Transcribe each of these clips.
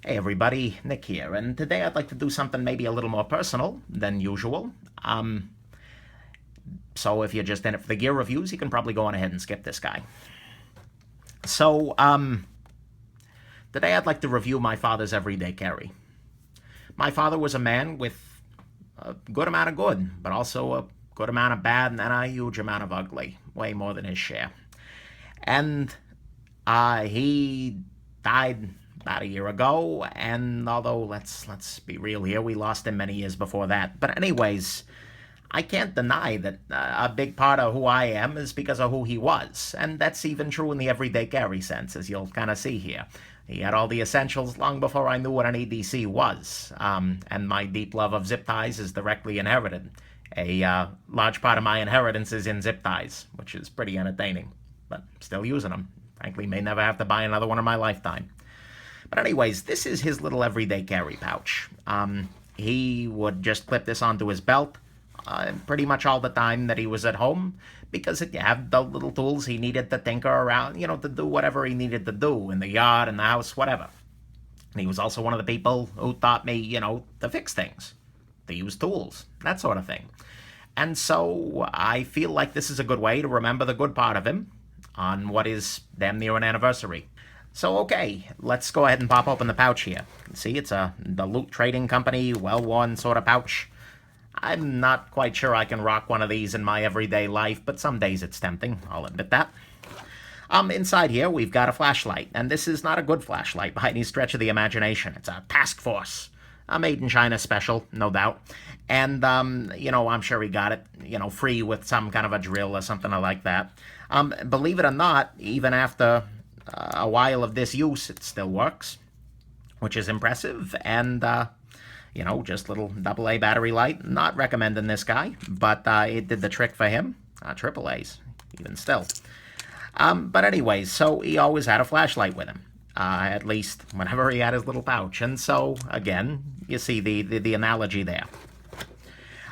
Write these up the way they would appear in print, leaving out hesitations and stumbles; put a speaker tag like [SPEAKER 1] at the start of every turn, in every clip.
[SPEAKER 1] Hey everybody, Nick here, and today I'd like to do something maybe a little more personal than usual. So if you're just in it for the gear reviews, you can probably go on ahead and skip this guy. So, today I'd like to review my father's everyday carry. My father was a man with a good amount of good, but also a good amount of bad and a huge amount of ugly, way more than his share. And he died about a year ago, and although let's be real here, we lost him many years before that. But anyways, I can't deny that a big part of who I am is because of who he was, and that's even true in the everyday carry sense, as you'll kind of see here. He had all the essentials long before I knew what an EDC was, and my deep love of zip ties is directly inherited. A large part of my inheritance is in zip ties, which is pretty entertaining, but still using them. Frankly, may never have to buy another one in my lifetime. But anyways, this is his little everyday carry pouch. He would just clip this onto his belt pretty much all the time that he was at home, because it had the little tools he needed to tinker around, to do whatever he needed to do in the yard, in the house, whatever. And he was also one of the people who taught me, to fix things, to use tools, that sort of thing. And so I feel like this is a good way to remember the good part of him on what is damn near an anniversary. So, okay, let's go ahead and pop open the pouch here. You can see it's the Loot Trading Company, well-worn sort of pouch. I'm not quite sure I can rock one of these in my everyday life, but some days it's tempting, I'll admit that. Inside here, we've got a flashlight, and this is not a good flashlight by any stretch of the imagination. It's a Task Force, a made in China special, no doubt. And, I'm sure he got it, free with some kind of a drill or something like that. Believe it or not, even after a while of this use, it still works, which is impressive. And, just little AA battery light. Not recommending this guy, but it did the trick for him. AAAs, even still. But anyways, so he always had a flashlight with him, at least whenever he had his little pouch. And so, again, you see the analogy there.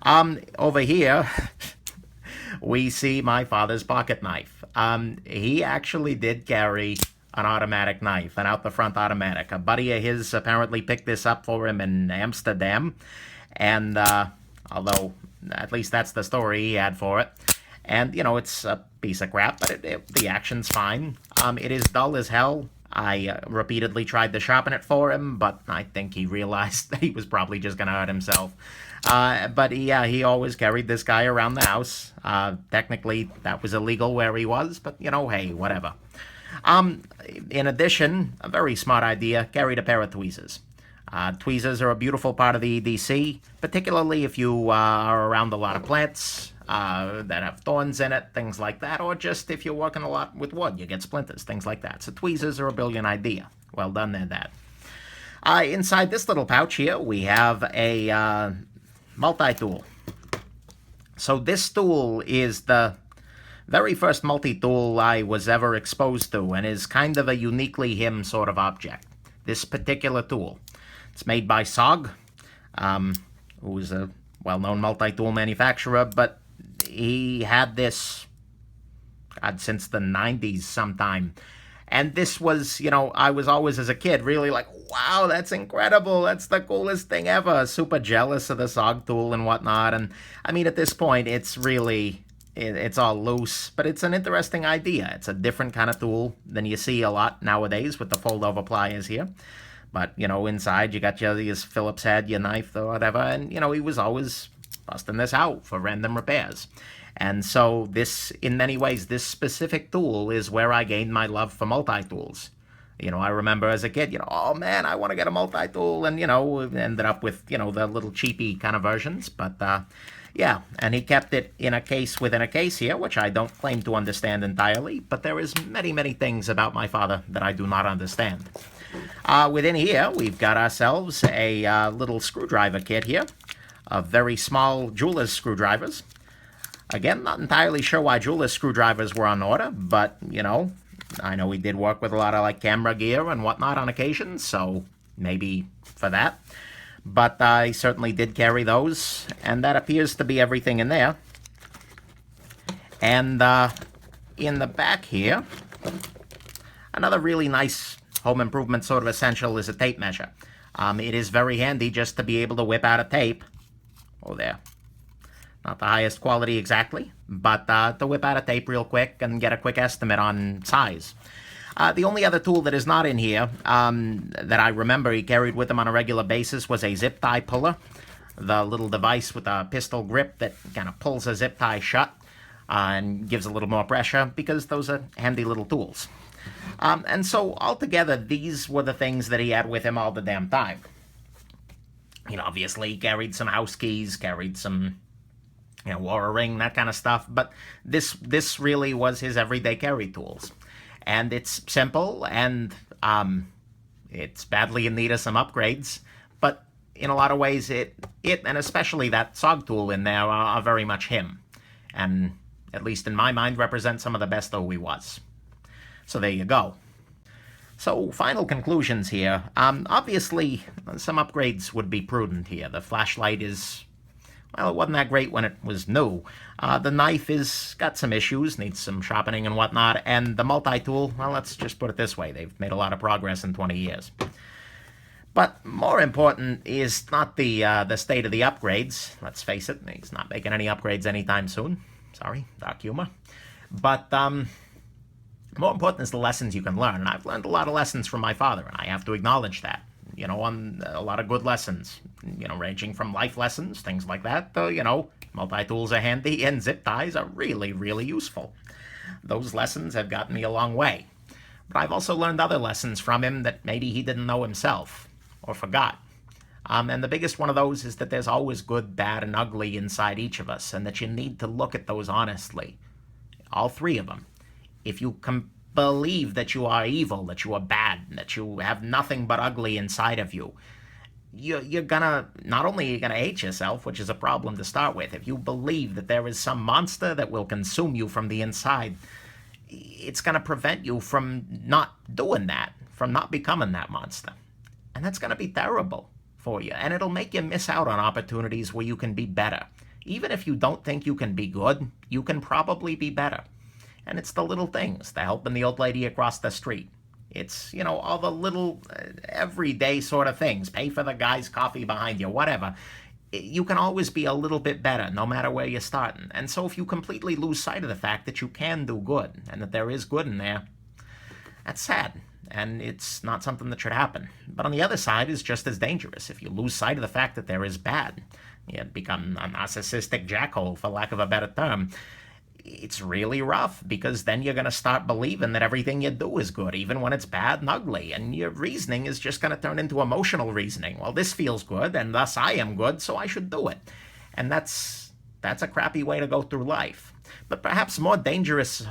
[SPEAKER 1] Over here, we see my father's pocket knife. He actually did carry an automatic knife, an out-the-front automatic. A buddy of his apparently picked this up for him in Amsterdam, and although at least that's the story he had for it. And, it's a piece of crap, but the action's fine. It is dull as hell. I repeatedly tried to sharpen it for him, but I think he realized that he was probably just going to hurt himself. But yeah, he always carried this guy around the house. Technically, that was illegal where he was, but, hey, whatever. In addition, a very smart idea, carried a pair of tweezers. Tweezers are a beautiful part of the EDC, particularly if you are around a lot of plants that have thorns in it, things like that, or just if you're working a lot with wood, you get splinters, things like that. So tweezers are a brilliant idea. Well done there, Dad. Inside this little pouch here, we have a multi-tool. So this tool is the very first multi-tool I was ever exposed to, and is kind of a uniquely him sort of object. This particular tool. It's made by SOG, who is a well-known multi-tool manufacturer, but he had this, since the 90s sometime. And this was, I was always, as a kid, really like, wow, that's incredible. That's the coolest thing ever. Super jealous of the SOG tool and whatnot. And, I mean, at this point, it's really, it's all loose. But it's an interesting idea. It's a different kind of tool than you see a lot nowadays with the fold-over pliers here. But, inside, you got your Phillips head, your knife, or whatever. And, he was always busting this out for random repairs. And so this, in many ways, this specific tool is where I gained my love for multi-tools. I remember as a kid, oh man, I want to get a multi-tool, and, ended up with, the little cheapy kind of versions. But, yeah, and he kept it in a case within a case here, which I don't claim to understand entirely, but there is many, many things about my father that I do not understand. Within here, we've got ourselves a little screwdriver kit here, of very small jeweler's screwdrivers. Again, not entirely sure why jeweler's screwdrivers were on order, but, I know he did work with a lot of, camera gear and whatnot on occasion, so maybe for that. But he certainly did carry those, and that appears to be everything in there. And in the back here, another really nice home improvement sort of essential is a tape measure. It is very handy just to be able to whip out a tape. Oh, there. Not the highest quality exactly, but to whip out a tape real quick and get a quick estimate on size. The only other tool that is not in here that I remember he carried with him on a regular basis was a zip tie puller. The little device with a pistol grip that kind of pulls a zip tie shut and gives a little more pressure, because those are handy little tools. And so altogether, these were the things that he had with him all the damn time. Obviously carried some house keys, carried some, wore a ring, that kind of stuff. But this really was his everyday carry tools. And it's simple, and it's badly in need of some upgrades. But in a lot of ways, it and especially that SOG tool in there are very much him. And at least in my mind, represent some of the best of who he was. So there you go. So final conclusions here. Obviously, some upgrades would be prudent here. The flashlight is, well, it wasn't that great when it was new. The knife is got some issues, needs some sharpening and whatnot. And the multi-tool, well, let's just put it this way. They've made a lot of progress in 20 years. But more important is not the state of the upgrades. Let's face it, he's not making any upgrades anytime soon. Sorry, dark humor. But more important is the lessons you can learn. And I've learned a lot of lessons from my father, and I have to acknowledge that. On a lot of good lessons, ranging from life lessons, things like that, multi-tools are handy and zip ties are really, really useful. Those lessons have gotten me a long way. But I've also learned other lessons from him that maybe he didn't know himself or forgot. And the biggest one of those is that there's always good, bad, and ugly inside each of us, and that you need to look at those honestly. All three of them. If you can believe that you are evil, that you are bad, that you have nothing but ugly inside of you, you're gonna, not only are you gonna hate yourself, which is a problem to start with, if you believe that there is some monster that will consume you from the inside, it's gonna prevent you from not doing that, from not becoming that monster. And that's gonna be terrible for you, and it'll make you miss out on opportunities where you can be better. Even if you don't think you can be good, you can probably be better. And it's the little things, the helping the old lady across the street. It's, all the little everyday sort of things. Pay for the guy's coffee behind you, whatever. You can always be a little bit better, no matter where you're starting. And so if you completely lose sight of the fact that you can do good, and that there is good in there, that's sad. And it's not something that should happen. But on the other side is just as dangerous. If you lose sight of the fact that there is bad, you become a narcissistic jackhole, for lack of a better term. It's really rough, because then you're going to start believing that everything you do is good, even when it's bad and ugly. And your reasoning is just going to turn into emotional reasoning. Well, this feels good, and thus I am good, so I should do it. And that's a crappy way to go through life. But perhaps most dangerous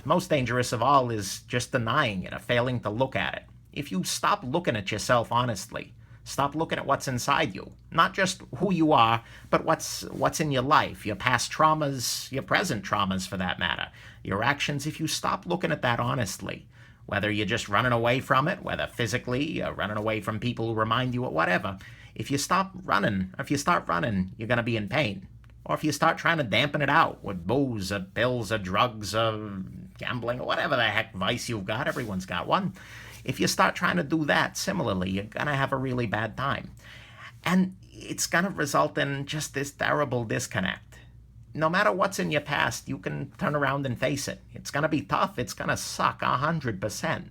[SPEAKER 1] of all is just denying it, or failing to look at it. If you stop looking at yourself honestly, stop looking at what's inside you, not just who you are, but what's in your life, your past traumas, your present traumas for that matter, your actions. If you stop looking at that honestly, whether you're just running away from it, whether physically, or running away from people who remind you of whatever, if you stop running, or if you start running, you're going to be in pain. Or if you start trying to dampen it out with booze or pills or drugs or gambling or whatever the heck vice you've got, everyone's got one. If you start trying to do that, similarly, you're going to have a really bad time. And it's going to result in just this terrible disconnect. No matter what's in your past, you can turn around and face it. It's going to be tough. It's going to suck 100%.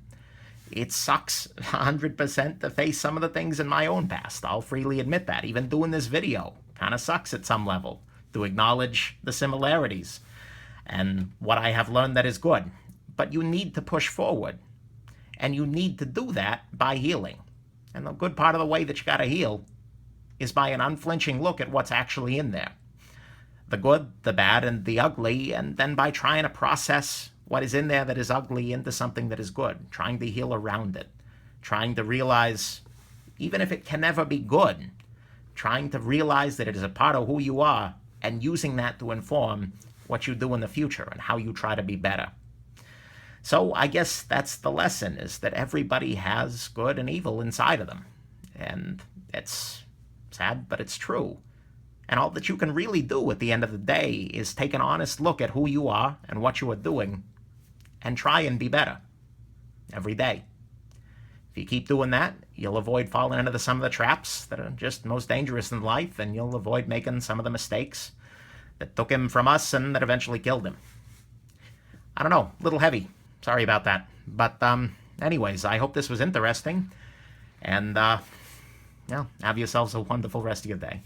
[SPEAKER 1] It sucks 100% to face some of the things in my own past. I'll freely admit that. Even doing this video kind of sucks at some level, to acknowledge the similarities and what I have learned that is good. But you need to push forward. And you need to do that by healing. And the good part of the way that you got to heal is by an unflinching look at what's actually in there. The good, the bad, and the ugly, and then by trying to process what is in there that is ugly into something that is good, trying to heal around it, trying to realize, even if it can never be good, trying to realize that it is a part of who you are, and using that to inform what you do in the future and how you try to be better. So I guess that's the lesson, is that everybody has good and evil inside of them. And it's sad, but it's true. And all that you can really do at the end of the day is take an honest look at who you are and what you are doing and try and be better every day. If If you keep doing that, you'll avoid falling into some of the traps that are just most dangerous in life, and you'll avoid making some of the mistakes that took him from us and that eventually killed him. I don't know, a little heavy. Sorry about that. But anyways, I hope this was interesting. And, have yourselves a wonderful rest of your day.